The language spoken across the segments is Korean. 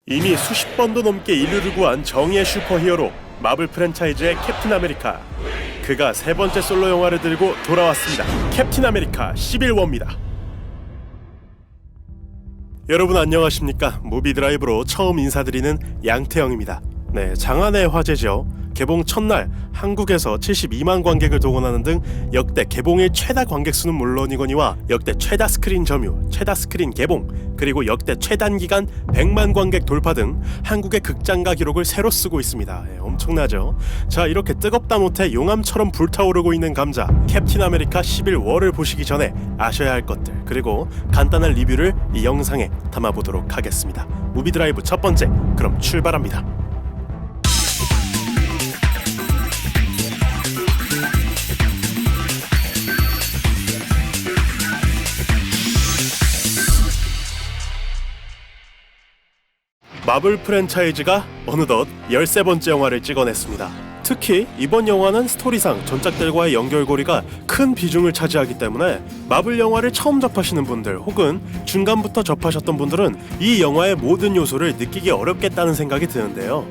이미 수십 번도 넘게 인류를 구한 정의의 슈퍼히어로 마블 프랜차이즈의 캡틴 아메리카. 그가 세 번째 솔로 영화를 들고 돌아왔습니다. 캡틴 아메리카 시빌 워입니다. 여러분 안녕하십니까? 무비 드라이브로 처음 인사드리는 양태영입니다. 네, 장안의 화제죠. 개봉 첫날 한국에서 72만 관객을 동원하는 등 역대 개봉일 최다 관객 수는 물론이거니와 역대 최다 스크린 점유, 최다 스크린 개봉, 그리고 역대 최단기간 100만 관객 돌파 등 한국의 극장가 기록을 새로 쓰고 있습니다. 엄청나죠? 자, 이렇게 뜨겁다 못해 용암처럼 불타오르고 있는 감자 캡틴 아메리카 시빌 워를 보시기 전에 아셔야 할 것들, 그리고 간단한 리뷰를 이 영상에 담아보도록 하겠습니다. 무비 드라이브 첫 번째, 그럼 출발합니다. 마블 프랜차이즈가 어느덧 13번째 영화를 찍어냈습니다. 특히 이번 영화는 스토리상 전작들과의 연결고리가 큰 비중을 차지하기 때문에 마블 영화를 처음 접하시는 분들 혹은 중간부터 접하셨던 분들은 이 영화의 모든 요소를 느끼기 어렵겠다는 생각이 드는데요.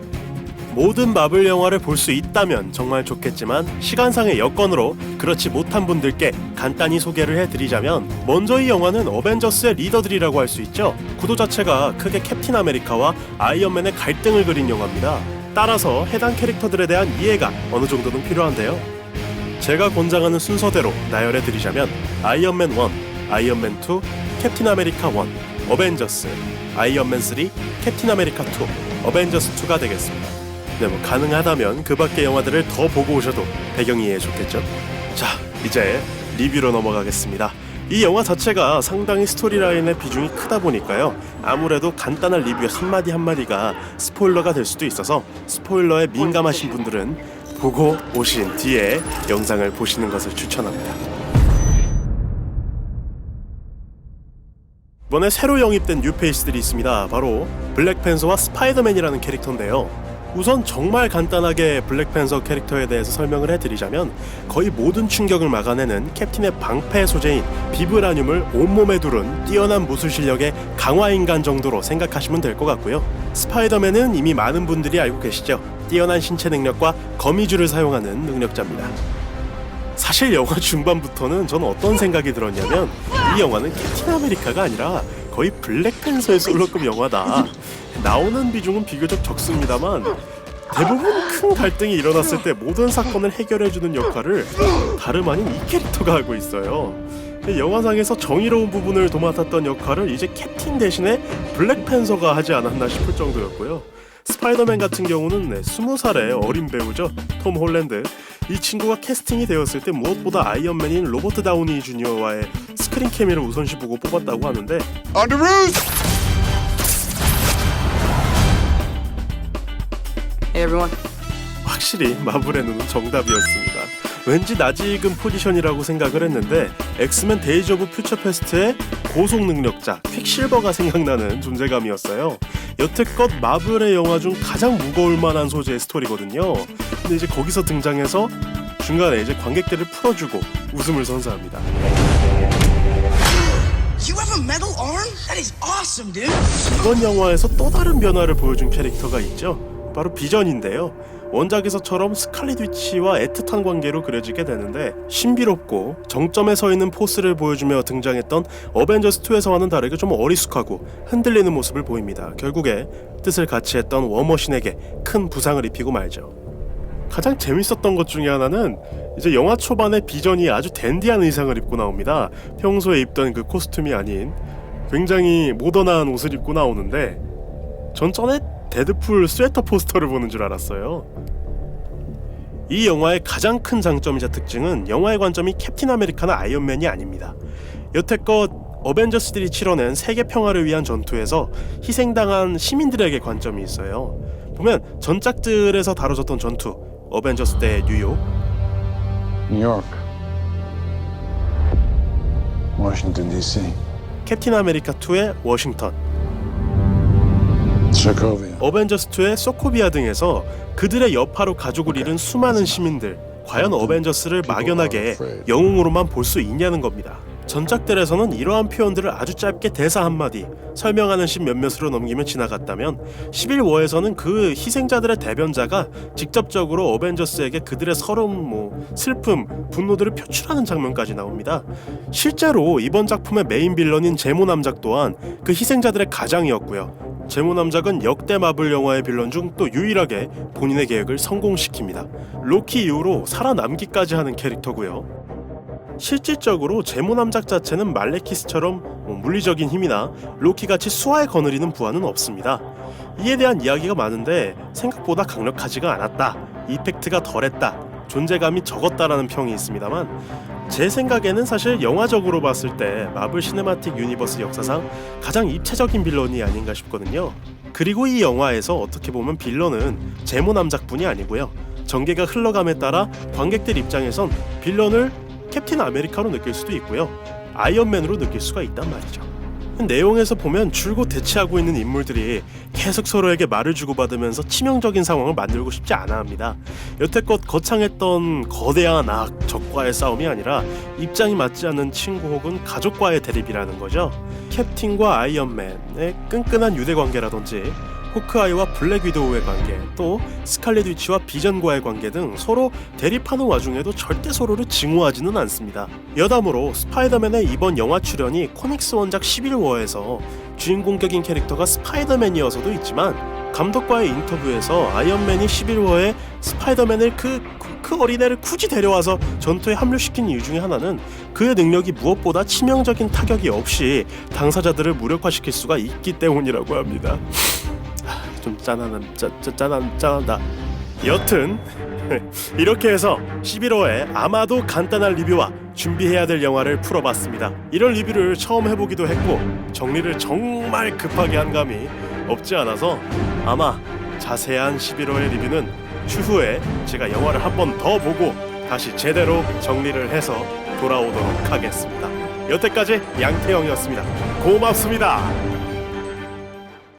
모든 마블 영화를 볼 수 있다면 정말 좋겠지만 시간상의 여건으로 그렇지 못한 분들께 간단히 소개를 해드리자면, 먼저 이 영화는 어벤져스의 리더들이라고 할 수 있죠. 구도 자체가 크게 캡틴 아메리카와 아이언맨의 갈등을 그린 영화입니다. 따라서 해당 캐릭터들에 대한 이해가 어느 정도는 필요한데요. 제가 권장하는 순서대로 나열해드리자면 아이언맨 1, 아이언맨 2, 캡틴 아메리카 1, 어벤져스, 아이언맨 3, 캡틴 아메리카 2, 어벤져스 2가 되겠습니다. 네, 가능하다면 그 밖의 영화들을 더 보고 오셔도 배경 이해에 좋겠죠? 자, 이제 리뷰로 넘어가겠습니다. 이 영화 자체가 상당히 스토리라인의 비중이 크다 보니까요, 아무래도 간단한 리뷰 한마디 한마디가 스포일러가 될 수도 있어서 스포일러에 민감하신 분들은 보고 오신 뒤에 영상을 보시는 것을 추천합니다. 이번에 새로 영입된 뉴페이스들이 있습니다. 바로 블랙팬서와 스파이더맨이라는 캐릭터인데요. 우선 정말 간단하게 블랙팬서 캐릭터에 대해서 설명을 해드리자면, 거의 모든 충격을 막아내는 캡틴의 방패 소재인 비브라늄을 온몸에 두른 뛰어난 무술 실력의 강화인간 정도로 생각하시면 될 것 같고요. 스파이더맨은 이미 많은 분들이 알고 계시죠. 뛰어난 신체 능력과 거미줄을 사용하는 능력자입니다. 사실 영화 중반부터는 저는 어떤 생각이 들었냐면, 이 영화는 캡틴 아메리카가 아니라 거의 블랙팬서의 솔로급 영화다. 나오는 비중은 비교적 적습니다만 대부분 큰 갈등이 일어났을 때 모든 사건을 해결해주는 역할을 다름 아닌 이 캐릭터가 하고 있어요. 영화상에서 정의로운 부분을 도맡았던 역할을 이제 캡틴 대신에 블랙팬서가 하지 않았나 싶을 정도였고요. 스파이더맨 같은 경우는 20살의 어린 배우죠. 톰 홀랜드. 이 친구가 캐스팅이 되었을 때 무엇보다 아이언맨인 로버트 다우니 주니어와의 스크린 케미를 우선시 보고 뽑았다고 하는데, Hey everyone. 확실히 마블의 눈은 정답이었습니다. 왠지 낯익은 포지션이라고 생각을 했는데 엑스맨 데이즈 오브 퓨처 패스트의 고속 능력자 퀵실버가 생각나는 존재감이었어요. 여태껏 마블의 영화 중 가장 무거울 만한 소재의 스토리거든요. 근데 이제 거기서 등장해서 중간에 이제 관객들을 풀어주고 웃음을 선사합니다. You have a metal arm? That is awesome, dude. 이번 영화에서 또 다른 변화를 보여준 캐릭터가 있죠. 바로 비전인데요. 원작에서처럼 스칼렛 위치와 애틋한 관계로 그려지게 되는데, 신비롭고 정점에 서 있는 포스를 보여주며 등장했던 어벤져스2에서와는 다르게 좀 어리숙하고 흔들리는 모습을 보입니다. 결국에 뜻을 같이 했던 워머신에게 큰 부상을 입히고 말죠. 가장 재밌었던 것 중에 하나는 이제 영화 초반에 비전이 아주 댄디한 의상을 입고 나옵니다. 평소에 입던 그 코스튬이 아닌 굉장히 모던한 옷을 입고 나오는데, 전 전에 데드풀 스웨터 포스터를 보는 줄 알았어요. 이 영화의 가장 큰 장점이자 특징은 영화의 관점이 캡틴 아메리카나 아이언맨이 아닙니다. 여태껏 어벤져스들이 치러낸 세계 평화를 위한 전투에서 희생당한 시민들에게 관점이 있어요. 보면 전작들에서 다뤄졌던 전투, 어벤져스 때 뉴욕, 뉴욕, 워싱턴 DC, 캡틴 아메리카 2의 워싱턴, 소코비아. 어벤져스2의 소코비아 등에서 그들의 여파로 가족을 잃은 수많은 시민들, 과연 어벤져스를 막연하게 영웅으로만 볼 수 있냐는 겁니다. 전작들에서는 이러한 표현들을 아주 짧게 대사 한마디, 설명하는 씬 몇몇으로 넘기며 지나갔다면 11워에서는 그 희생자들의 대변자가 직접적으로 어벤져스에게 그들의 서러움, 슬픔, 분노들을 표출하는 장면까지 나옵니다. 실제로 이번 작품의 메인 빌런인 제모남작 또한 그 희생자들의 가장이었고요. 제모남작은 역대 마블 영화의 빌런 중 또 유일하게 본인의 계획을 성공시킵니다. 로키 이후로 살아남기까지 하는 캐릭터고요. 실질적으로 제모남작 자체는 말레키스처럼 물리적인 힘이나 로키같이 수화에 거느리는 부하는 없습니다. 이에 대한 이야기가 많은데 생각보다 강력하지가 않았다, 이펙트가 덜했다, 존재감이 적었다라는 평이 있습니다만 제 생각에는 사실 영화적으로 봤을 때 마블 시네마틱 유니버스 역사상 가장 입체적인 빌런이 아닌가 싶거든요. 그리고 이 영화에서 어떻게 보면 빌런은 제모남작뿐이 아니고요. 전개가 흘러감에 따라 관객들 입장에선 빌런을 캡틴 아메리카로 느낄 수도 있고요, 아이언맨으로 느낄 수가 있단 말이죠. 내용에서 보면 줄곧 대치하고 있는 인물들이 계속 서로에게 말을 주고받으면서 치명적인 상황을 만들고 싶지 않아 합니다. 여태껏 거창했던 거대한 악, 적과의 싸움이 아니라 입장이 맞지 않는 친구 혹은 가족과의 대립이라는 거죠. 캡틴과 아이언맨의 끈끈한 유대관계라든지 호크아이와 블랙 위도우의 관계, 또 스칼렛 위치와 비전과의 관계 등 서로 대립하는 와중에도 절대 서로를 증오하지는 않습니다. 여담으로 스파이더맨의 이번 영화 출연이 코믹스 원작 11워에서 주인공격인 캐릭터가 스파이더맨이어서도 있지만 감독과의 인터뷰에서 아이언맨이 11워에 스파이더맨을 그 어린애를 굳이 데려와서 전투에 합류시킨 이유 중에 하나는 그의 능력이 무엇보다 치명적인 타격이 없이 당사자들을 무력화시킬 수가 있기 때문이라고 합니다. 좀 짠한다. 여튼 이렇게 해서 11호에 아마도 간단한 리뷰와 준비해야 될 영화를 풀어봤습니다. 이런 리뷰를 처음 해보기도 했고 정리를 정말 급하게 한 감이 없지 않아서 아마 자세한 11호의 리뷰는 추후에 제가 영화를 한 번 더 보고 다시 제대로 정리를 해서 돌아오도록 하겠습니다. 여태까지 양태영이었습니다. 고맙습니다.